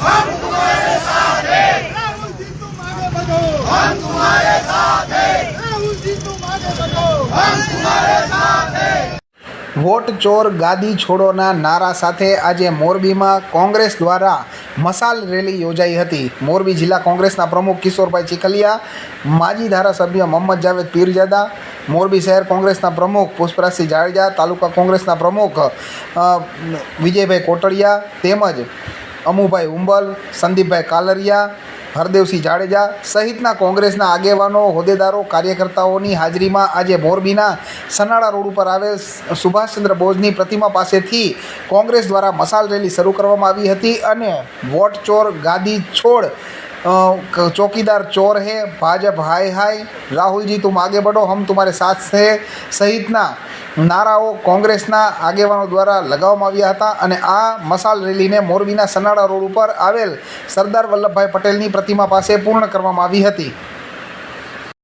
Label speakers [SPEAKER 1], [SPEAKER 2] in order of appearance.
[SPEAKER 1] हम तुम्हारे साथ हैं। राहुल जी तुम आगे बढ़ो, हम तुम्हारे साथ हैं। राहुल जी तुम आगे बढ़ो, हम तुम्हारे साथ हैं।
[SPEAKER 2] વોટ ચોર ગાદી છોડોના નારા સાથે આજે મોરબીમાં કોંગ્રેસ દ્વારા મશાલ રેલી યોજાઈ હતી. મોરબી જિલ્લા કોંગ્રેસના પ્રમુખ કિશોરભાઈ ચીખલિયા, માજી ધારાસભ્ય મોહમ્મદ જાવેદ પીરજાદા, મોરબી શહેર કોંગ્રેસના પ્રમુખ પુષ્પરાજસિંહ જાડેજા, તાલુકા કોંગ્રેસના પ્રમુખ વિજયભાઈ કોટડિયા તેમજ અમુભાઈ ઉંબલ, સંદીપભાઈ કાલરિયા, હરદેવસિંહ જાડેજા સહિતના કોંગ્રેસના આગેવાનો, હોદ્દેદારો, કાર્યકર્તાઓની હાજરીમાં આજે મોરબીના સનાળા રોડ ઉપર આવેલ સુભાષચંદ્ર બોઝની પ્રતિમા પાસેથી કોંગ્રેસ દ્વારા મશાલ રેલી શરૂ કરવામાં આવી હતી અને વોટ ચોર ગાદી છોડ, ચોકીદાર ચોર હે, ભાજપ હાય હાય, રાહુલજી તુમ આગે બઢો, હમ તુમ્હારે સાથ છે સહિતના નારાઓ કોંગ્રેસના આગેવાનો દ્વારા લગાવવામાં આવ્યા હતા અને આ મશાલ રેલીને મોરબીના સનાળા રોડ ઉપર આવેલ સરદાર વલ્લભભાઈ પટેલની પ્રતિમા પાસે પૂર્ણ કરવામાં આવી હતી.